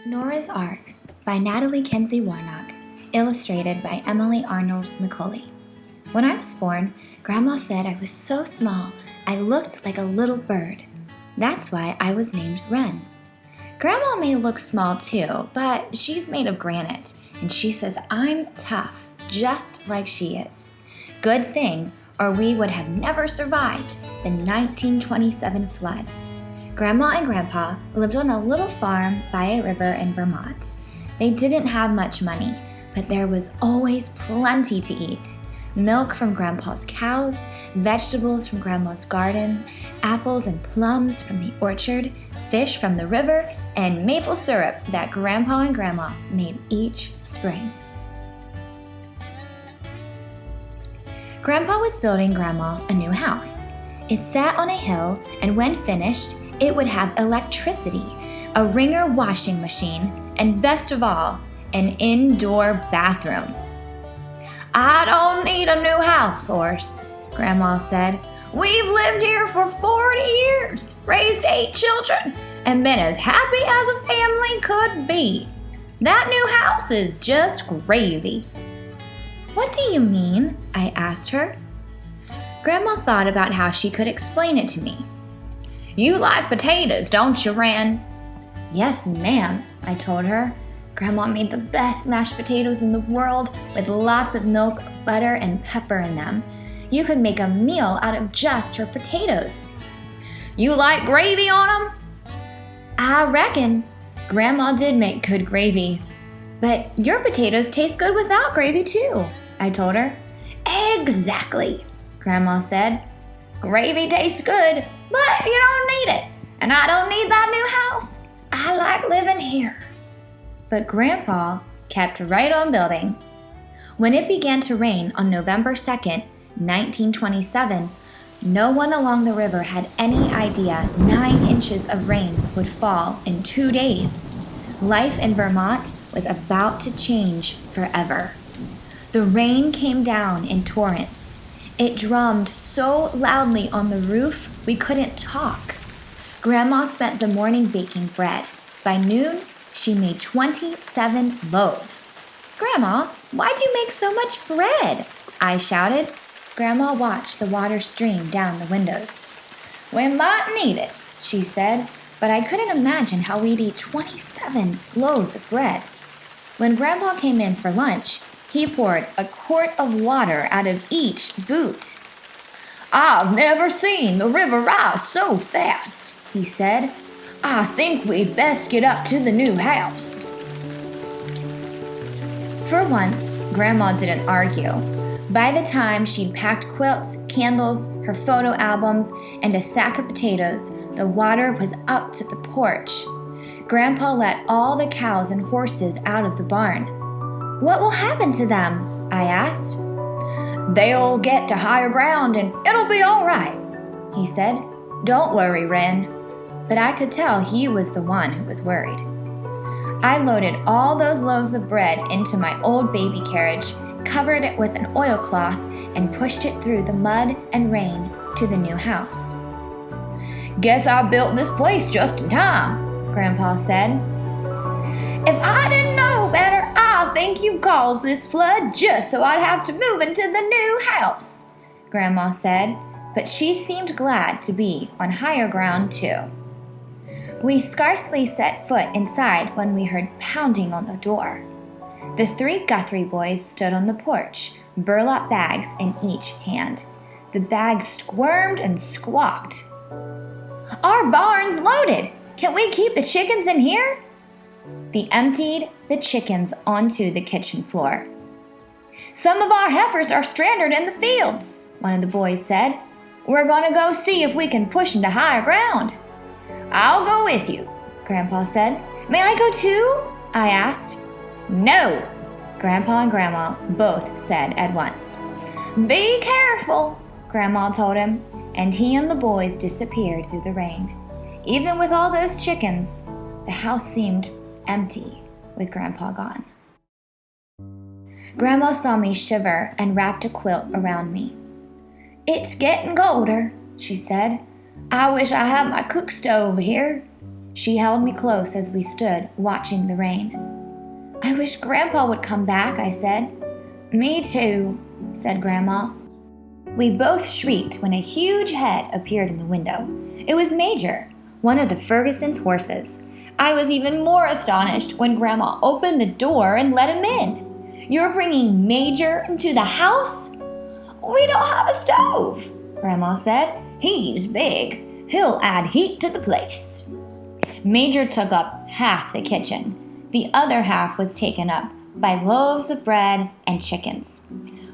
Nora's Ark by Natalie Kinsey-Womack, illustrated by Emily Arnold McCauley. When I was born, Grandma said I was so small I looked like a little bird. That's why I was named Wren. Grandma may look small too, but she's made of granite, and she says I'm tough, just like she is. Good thing, or we would have never survived the 1927 flood. Grandma and Grandpa lived on a little farm by a river in Vermont. They didn't have much money, but there was always plenty to eat. Milk from Grandpa's cows, vegetables from Grandma's garden, apples and plums from the orchard, fish from the river, and maple syrup that Grandpa and Grandma made each spring. Grandpa was building Grandma a new house. It sat on a hill, and when finished, it would have electricity, a wringer washing machine, and best of all, an indoor bathroom. "I don't need a new house, horse," Grandma said. "We've lived here for 40 years, raised 8 children, and been as happy as a family could be. That new house is just gravy." "What do you mean?" I asked her. Grandma thought about how she could explain it to me. "You like potatoes, don't you, Wren?" "Yes, ma'am," I told her. Grandma made the best mashed potatoes in the world with lots of milk, butter, and pepper in them. You could make a meal out of just her potatoes. "You like gravy on them?" "I reckon. Grandma did make good gravy. But your potatoes taste good without gravy too," I told her. "Exactly," Grandma said. "Gravy tastes good, but you don't need it. And I don't need that new house. I like living here." But Grandpa kept right on building. When it began to rain on November 2nd, 1927, no one along the river had any idea 9 inches of rain would fall in 2 days. Life in Vermont was about to change forever. The rain came down in torrents. It drummed so loudly on the roof we couldn't talk. Grandma spent the morning baking bread. By noon, she made 27 loaves. "Grandma, why'd you make so much bread?" I shouted. Grandma watched the water stream down the windows. "We might need it," she said, but I couldn't imagine how we'd eat 27 loaves of bread. When Grandpa came in for lunch, he poured a quart of water out of each boot. "I've never seen the river rise so fast," he said. "I think we'd best get up to the new house." For once, Grandma didn't argue. By the time she'd packed quilts, candles, her photo albums, and a sack of potatoes, the water was up to the porch. Grandpa let all the cows and horses out of the barn. "What will happen to them?" I asked. "They'll get to higher ground and it'll be all right," he said. "Don't worry, Wren." But I could tell he was the one who was worried. I loaded all those loaves of bread into my old baby carriage, covered it with an oilcloth, and pushed it through the mud and rain to the new house. "Guess I built this place just in time," Grandpa said. "If I didn't know better, I think you caused this flood just so I'd have to move into the new house," Grandma said, but she seemed glad to be on higher ground too. We scarcely set foot inside when we heard pounding on the door. The 3 Guthrie boys stood on the porch, burlap bags in each hand. The bags squirmed and squawked. "Our barn's loaded! Can we keep the chickens in here?" They emptied the chickens onto the kitchen floor. "Some of our heifers are stranded in the fields," one of the boys said. "We're gonna go see if we can push them to higher ground." "I'll go with you," Grandpa said. "May I go too?" I asked. "No," Grandpa and Grandma both said at once. "Be careful," Grandma told him, and he and the boys disappeared through the rain. Even with all those chickens, the house seemed empty with Grandpa gone. Grandma saw me shiver and wrapped a quilt around me. "It's getting colder," she said. "I wish I had my cook stove here." She held me close as we stood watching the rain. "I wish Grandpa would come back," I said. "Me too," said Grandma. We both shrieked when a huge head appeared in the window. It was Major, one of the Fergusons' horses. I was even more astonished when Grandma opened the door and let him in. "You're bringing Major into the house?" "We don't have a stove," Grandma said. "He's big. He'll add heat to the place." Major took up half the kitchen. The other half was taken up by loaves of bread and chickens.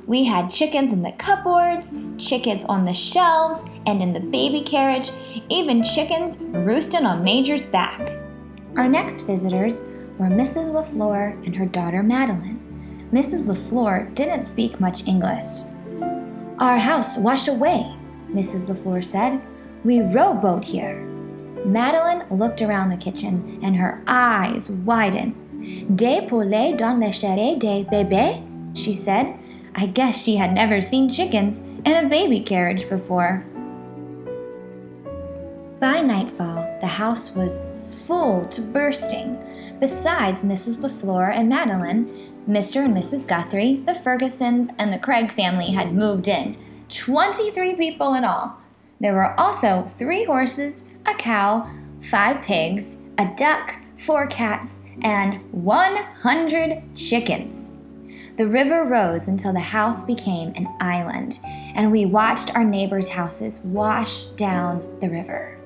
We had chickens in the cupboards, chickens on the shelves, and in the baby carriage, even chickens roosting on Major's back. Our next visitors were Mrs. LaFleur and her daughter Madeline. Mrs. LaFleur didn't speak much English. "Our house washed away," Mrs. LaFleur said. "We rowboat here." Madeline looked around the kitchen and her eyes widened. "Des poulets dans le charret des bébés?" she said. I guess she had never seen chickens in a baby carriage before. By nightfall, the house was full to bursting. Besides Mrs. LaFleur and Madeline, Mr. and Mrs. Guthrie, the Fergusons, and the Craig family had moved in, 23 people in all. There were also 3 horses, a cow, 5 pigs, a duck, 4 cats, and 100 chickens. The river rose until the house became an island, and we watched our neighbors' houses wash down the river.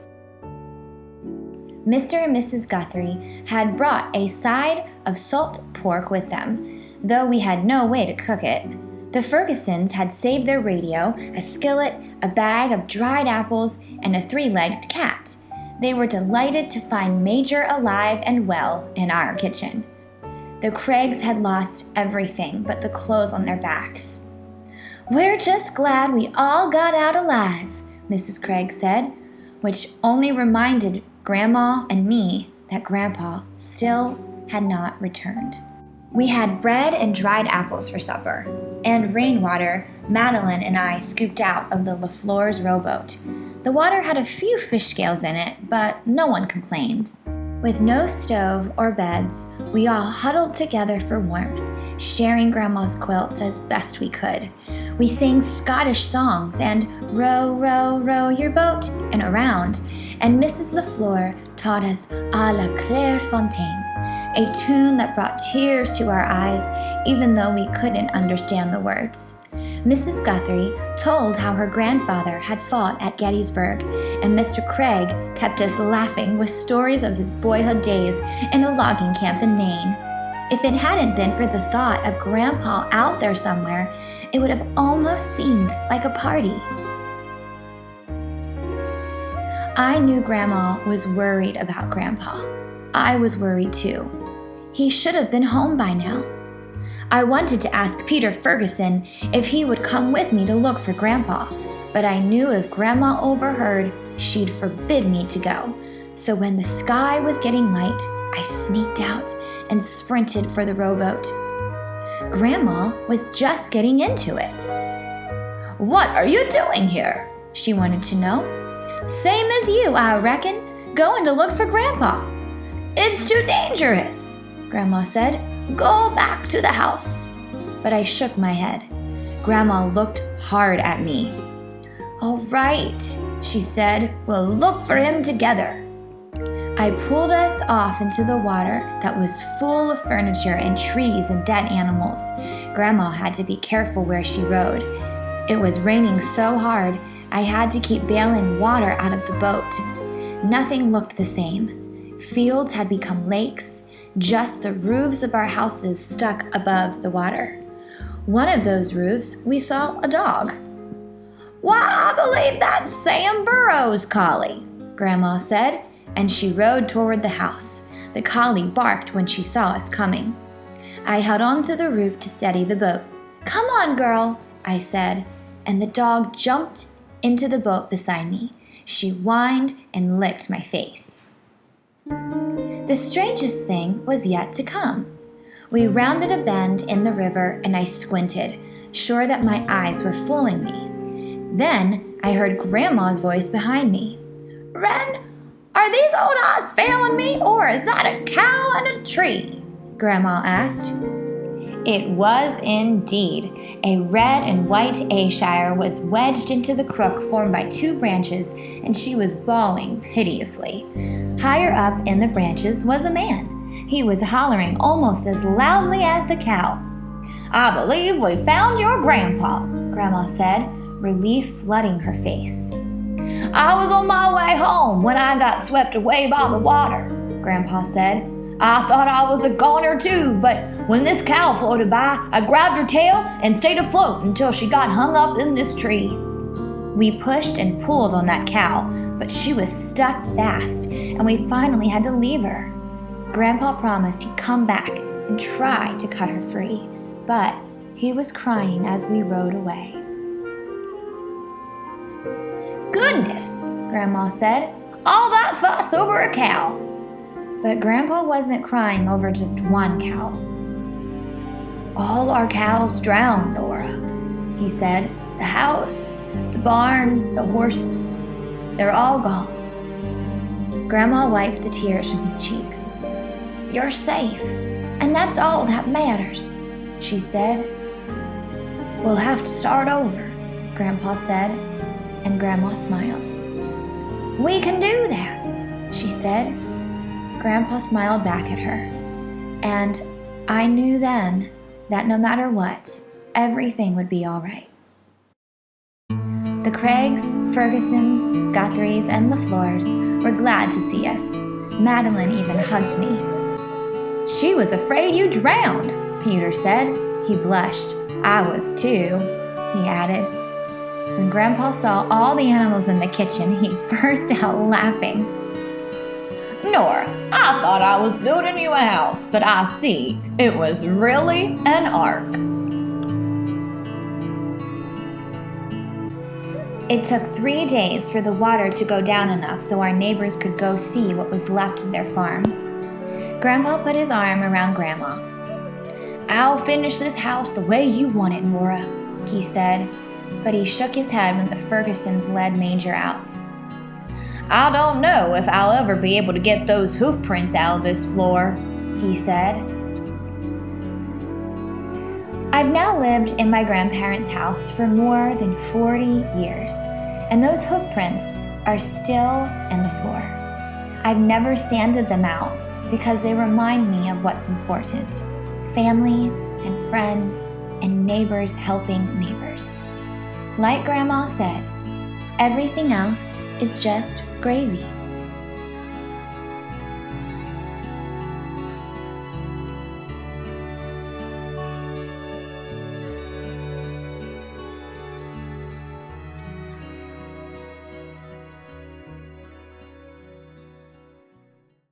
Mr. and Mrs. Guthrie had brought a side of salt pork with them, though we had no way to cook it. The Fergusons had saved their radio, a skillet, a bag of dried apples, and a 3-legged cat. They were delighted to find Major alive and well in our kitchen. The Craigs had lost everything but the clothes on their backs. "We're just glad we all got out alive," Mrs. Craig said, which only reminded Grandma and me that Grandpa still had not returned. We had bread and dried apples for supper, and rainwater Madeline and I scooped out of the LaFleur's rowboat. The water had a few fish scales in it, but no one complained. With no stove or beds, we all huddled together for warmth, sharing Grandma's quilts as best we could. We sang Scottish songs and "Row, row, row your boat" and "Around," and Mrs. LaFleur taught us "À la Claire Fontaine," a tune that brought tears to our eyes even though we couldn't understand the words. Mrs. Guthrie told how her grandfather had fought at Gettysburg, and Mr. Craig kept us laughing with stories of his boyhood days in a logging camp in Maine. If it hadn't been for the thought of Grandpa out there somewhere, it would have almost seemed like a party. I knew Grandma was worried about Grandpa. I was worried too. He should have been home by now. I wanted to ask Peter Ferguson if he would come with me to look for Grandpa, but I knew if Grandma overheard, she'd forbid me to go. So when the sky was getting light, I sneaked out and sprinted for the rowboat. Grandma was just getting into it. "What are you doing here?" she wanted to know. "Same as you, I reckon, going to look for Grandpa." "It's too dangerous," Grandma said. "Go back to the house." But I shook my head. Grandma looked hard at me. "All right," she said, "we'll look for him together." I pulled us off into the water that was full of furniture and trees and dead animals. Grandma had to be careful where she rowed. It was raining so hard, I had to keep bailing water out of the boat. Nothing looked the same. Fields had become lakes. Just the roofs of our houses stuck above the water. One of those roofs, we saw a dog. "Why, I believe that's Sam Burroughs' collie," Grandma said, and she rode toward the house. The collie barked when she saw us coming. I held onto the roof to steady the boat. "Come on, girl," I said, and the dog jumped into the boat beside me. She whined and licked my face. The strangest thing was yet to come. We rounded a bend in the river and I squinted, sure that my eyes were fooling me. Then I heard Grandma's voice behind me. "Wren, are Are these old eyes failing me, or is that a cow in a tree? Grandma asked. It was indeed. A red and white Ayrshire was wedged into the crook formed by two branches, and she was bawling piteously. Higher up in the branches was a man. He was hollering almost as loudly as the cow. I believe we found your grandpa, Grandma said, relief flooding her face. I was on my way home when I got swept away by the water, Grandpa said. I thought I was a goner too, but when this cow floated by, I grabbed her tail and stayed afloat until she got hung up in this tree. We pushed and pulled on that cow, but she was stuck fast, and we finally had to leave her. Grandpa promised he'd come back and try to cut her free, but he was crying as we rode away. Goodness, Grandma said, all that fuss over a cow. But Grandpa wasn't crying over just one cow. All our cows drowned, Nora, he said. The house, the barn, the horses, they're all gone. Grandma wiped the tears from his cheeks. You're safe, and that's all that matters, she said. We'll have to start over, Grandpa said, and Grandma smiled. We can do that, she said. Grandpa smiled back at her, and I knew then that no matter what, everything would be all right. The Craigs, Fergusons, Guthrie's, and the Floors were glad to see us. Madeline even hugged me. She was afraid you drowned, Peter said. He blushed. I was too, he added. When Grandpa saw all the animals in the kitchen, he burst out laughing. Nora, I thought I was building you a house, but I see it was really an ark. It took 3 days for the water to go down enough so our neighbors could go see what was left of their farms. Grandpa put his arm around Grandma. I'll finish this house the way you want it, Nora, he said, but he shook his head when the Fergusons led Major out. I don't know if I'll ever be able to get those hoof prints out of this floor, he said. I've now lived in my grandparents' house for more than 40 years, and those hoof prints are still in the floor. I've never sanded them out because they remind me of what's important: family and friends and neighbors helping neighbors. Like Grandma said, everything else is just gravy.